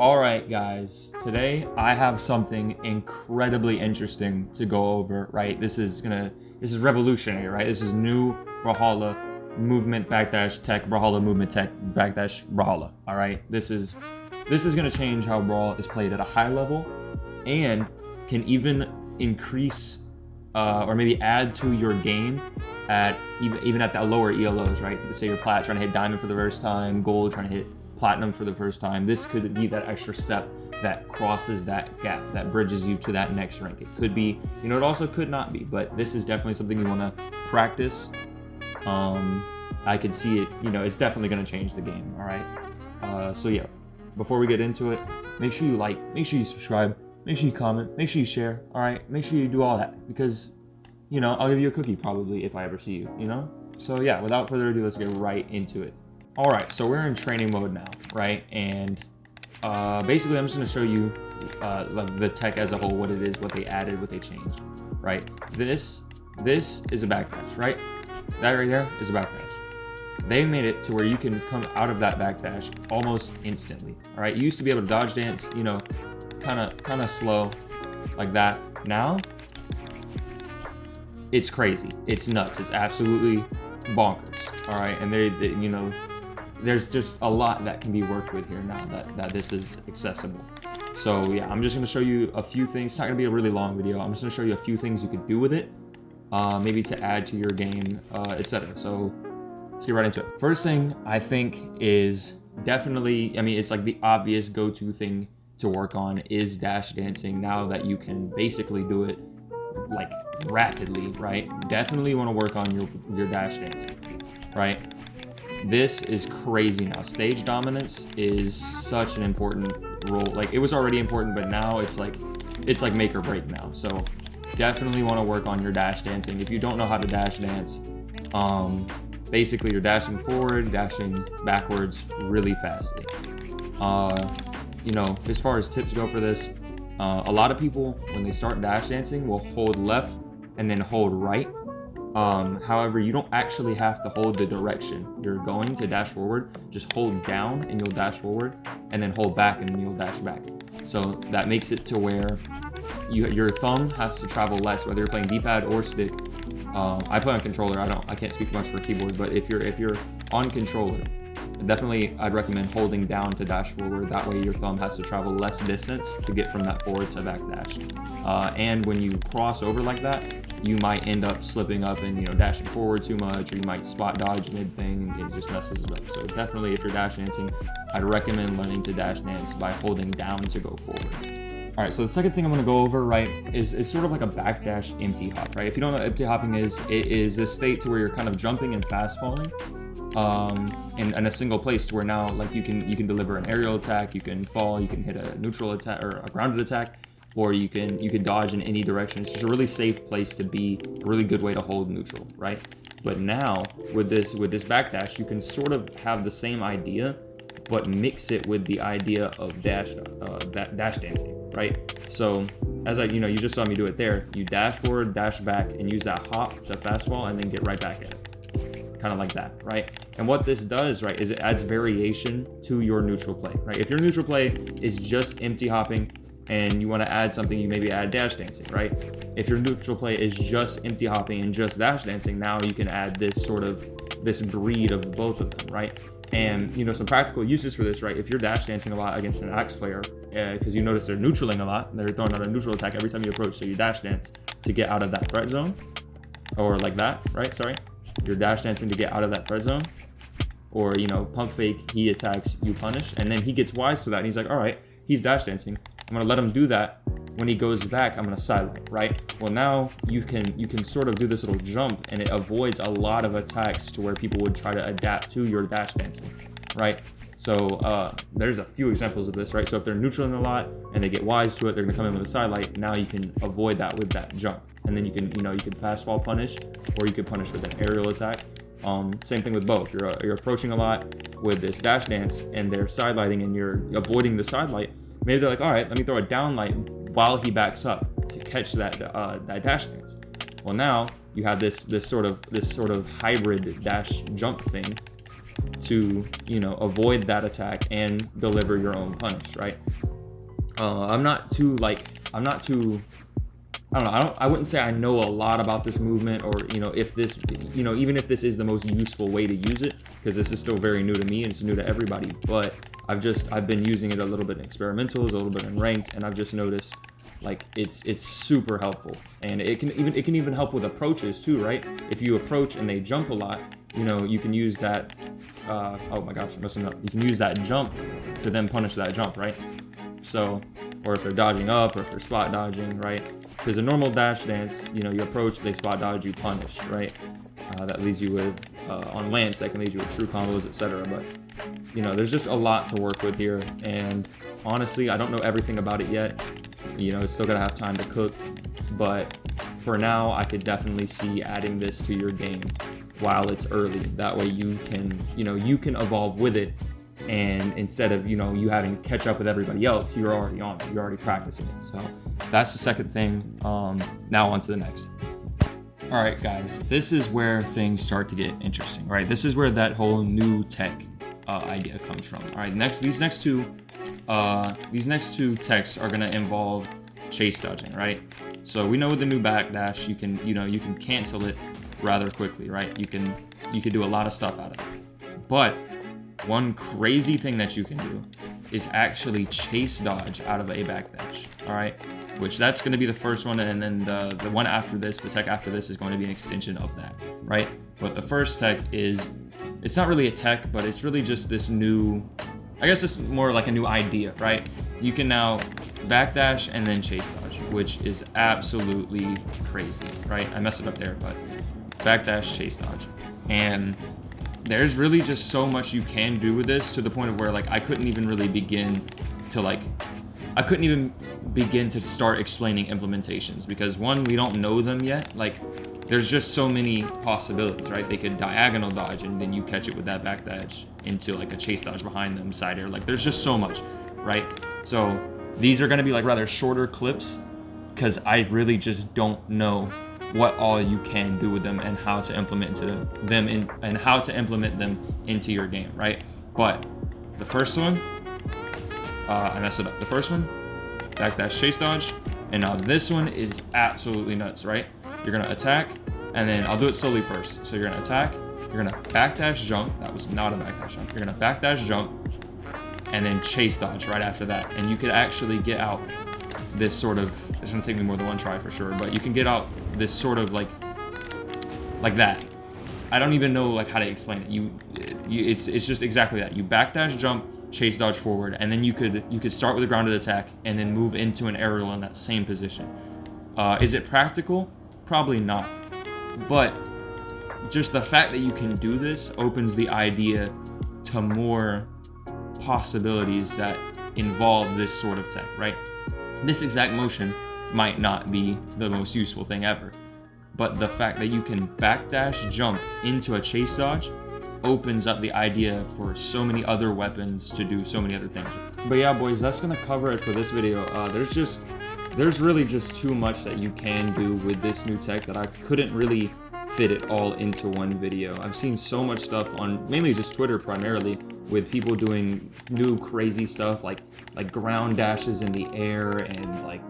Alright guys, today I have something incredibly interesting to go over, right? This is revolutionary, right? This is new Brawlhalla movement backdash tech, Brawlhalla movement tech backdash Brawlhalla, alright? This is gonna change how Brawl is played at a high level and can even increase or maybe add to your game at even at the lower ELOs, right? Let's say you're plat trying to hit diamond for the first time, gold trying to hit platinum for the first time. This could be that extra step that crosses that gap, that bridges you to that next rank. It could be, it also could not be, but this is definitely something you want to practice. I can see it, it's definitely going to change the game, all right? So yeah, before we get into it, make sure you like, make sure you subscribe, make sure you comment, make sure you share, all right? Make sure you do all that because, I'll give you a cookie probably if I ever see you, So yeah, without further ado, let's get right into it. All right, so we're in training mode now, right? And basically, I'm just gonna show you like the tech as a whole, what it is, what they added, what they changed, right? This is a backdash, right? That right there is a backdash. They made it to where you can come out of that backdash almost instantly, all right? You used to be able to dodge dance, kind of slow like that. Now, it's crazy. It's nuts. It's absolutely bonkers, all right? And there's just a lot that can be worked with here now that this is accessible. So yeah, I'm just going to show you a few things. It's not going to be a really long video. I'm just going to show you a few things you could do with it, maybe to add to your game, etc. So let's get right into it. First thing I think is definitely, it's like the obvious go-to thing to work on is dash dancing now that you can basically do it like rapidly, right? Definitely want to work on your dash dancing, right? This is crazy now. Stage dominance is such an important role. Like it was already important, but now it's like make or break now. So definitely want to work on your dash dancing. If you don't know how to dash dance, basically you're dashing forward, dashing backwards really fastly. As far as tips go for this, a lot of people when they start dash dancing will hold left and then hold right. However, you don't actually have to hold the direction you're going to dash forward. Just hold down and you'll dash forward, and then hold back and then you'll dash back. So that makes it to where your thumb has to travel less, whether you're playing D-pad or stick. I play on controller. I can't speak much for keyboard, but if you're on controller, definitely I'd recommend holding down to dash forward. That way your thumb has to travel less distance to get from that forward to back dash. And when you cross over like that, you might end up slipping up and dashing forward too much, or you might spot dodge mid thing. It just messes it up. So definitely if you're dash dancing, I'd recommend learning to dash dance by holding down to go forward. All right, so the second thing I'm going to go over, right, is sort of like a backdash empty hop, right? If you don't know what empty hopping is, it is a state to where you're kind of jumping and fast falling in a single place, to where now like you can deliver an aerial attack, you can fall, you can hit a neutral attack or a grounded attack, or you can dodge in any direction. It's just a really safe place to be, a really good way to hold neutral, right? But now with this backdash, you can sort of have the same idea, but mix it with the idea of dash dancing, right? So as you just saw me do it there. You dash forward, dash back, and use that hop to fast fall, and then get right back in it, kind of like that, right? And what this does, right, is it adds variation to your neutral play, right? If your neutral play is just empty hopping and you want to add something, you maybe add dash dancing, right? If your neutral play is just empty hopping and just dash dancing, now you can add this breed of both of them, right? And some practical uses for this, right? If you're dash dancing a lot against an axe player, because you notice they're neutraling a lot, they're throwing out a neutral attack every time you approach, so you dash dance to get out of that threat zone, or like that, right? Sorry, you're dash dancing to get out of that threat zone, or pump fake, he attacks, you punish, and then he gets wise to that, and he's like, all right, he's dash dancing, I'm gonna let him do that. When he goes back, I'm gonna sidelight, right? Well, now you can sort of do this little jump, and it avoids a lot of attacks to where people would try to adapt to your dash dancing, right? So there's a few examples of this, right? So if they're neutraling a lot and they get wise to it, they're gonna come in with a sidelight. Now you can avoid that with that jump, and then you can fast fall punish, or you can punish with an aerial attack. Same thing with both. You're approaching a lot with this dash dance, and they're sidelighting, and you're avoiding the sidelight. Maybe they're like, all right, let me throw a downlight while he backs up to catch that dash dance. Well, now you have this sort of hybrid dash jump thing to, you know, avoid that attack and deliver your own punish, right? I'm not too, I don't know, I wouldn't say I know a lot about this movement, or, you know, if this, you know, even if this is the most useful way to use it, because this is still very new to me and it's new to everybody, but I've been using it a little bit in experimentals, a little bit in ranked, and I've just noticed, like, it's super helpful. And it can even help with approaches too, right? If you approach and they jump a lot, you know, you can use that, oh my gosh, I'm messing up. You can use that jump to then punish that jump, right? So, or if they're dodging up, or if they're spot dodging, right? Because a normal dash dance, you know, you approach, they spot dodge, you punish, right? That leaves you with, on Lance, that can lead you with true combos, etc. But, you know, there's just a lot to work with here. And honestly, I don't know everything about it yet. You know, it's still gotta have time to cook. But for now, I could definitely see adding this to your game while it's early. That way you can, you know, you can evolve with it. And instead of, you know, you having to catch up with everybody else, you're already on it. You're already practicing it. So that's the second thing. Now on to the next. All right, guys, this is where things start to get interesting, right? This is where that whole new tech idea comes from. All right, these next two techs are gonna involve chase dodging, right? So we know with the new backdash, you can cancel it rather quickly, right? You can do a lot of stuff out of it. But one crazy thing that you can do is actually chase dodge out of a backdash, all right? Which that's going to be the first one, and then the one after this, the tech after this, is going to be an extension of that, right? But the first tech is, it's not really a tech, but it's really just this new, I guess it's more like a new idea, right? You can now backdash and then chase dodge, which is absolutely crazy, right? I messed it up there, but backdash, chase dodge. And there's really just so much you can do with this, to the point of where, like, I couldn't even begin to start explaining implementations, because one, we don't know them yet. Like, there's just so many possibilities, right? They could diagonal dodge and then you catch it with that backdash into like a chase dodge behind them, side air. Like, there's just so much, right? So these are going to be like rather shorter clips, because I really just don't know what all you can do with them and how to implement them into your game, right? But the first one, I messed it up. The first one, backdash chase dodge, and now this one is absolutely nuts, right? You're gonna attack, and then I'll do it slowly first. So you're gonna attack, you're gonna backdash jump. That was not a backdash jump. You're gonna backdash jump, and then chase dodge right after that. And you could actually get out this sort of, it's gonna take me more than one try for sure, but you can get out this sort of like that. I don't even know like how to explain it. It's just exactly that. You backdash jump, chase dodge forward, and then you could start with a grounded attack and then move into an aerial in that same position. Is it practical? Probably not. But just the fact that you can do this opens the idea to more possibilities that involve this sort of tech, right? This exact motion might not be the most useful thing ever, but the fact that you can backdash jump into a chase dodge opens up the idea for so many other weapons to do so many other things. But yeah, boys, that's gonna cover it for this video. There's really just too much that you can do with this new tech that I couldn't really fit it all into one video. I've seen so much stuff on mainly just Twitter primarily, with people doing new crazy stuff like ground dashes in the air, and like,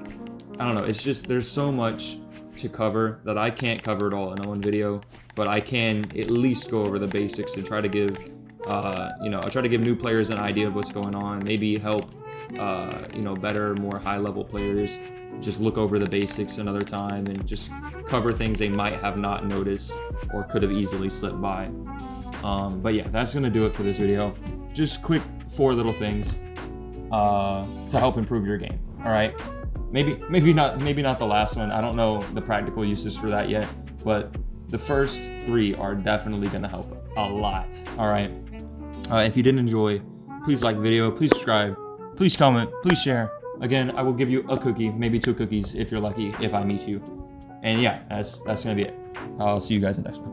I don't know, it's just, there's so much to cover that I can't cover it all in one video, but I can at least go over the basics and try to give I'll try to give new players an idea of what's going on, maybe help better, more high-level players just look over the basics another time and just cover things they might have not noticed or could have easily slipped by. But yeah, that's gonna do it for this video. Just quick 4 little things to help improve your game. All right, maybe not the last one. I don't know the practical uses for that yet, but the first 3 are definitely gonna help a lot. All right, if you did enjoy, please like the video, please subscribe, please comment, please share. Again, I will give you a cookie, maybe 2 cookies if you're lucky, if I meet you. And yeah, that's gonna be it. I'll see you guys in the next one.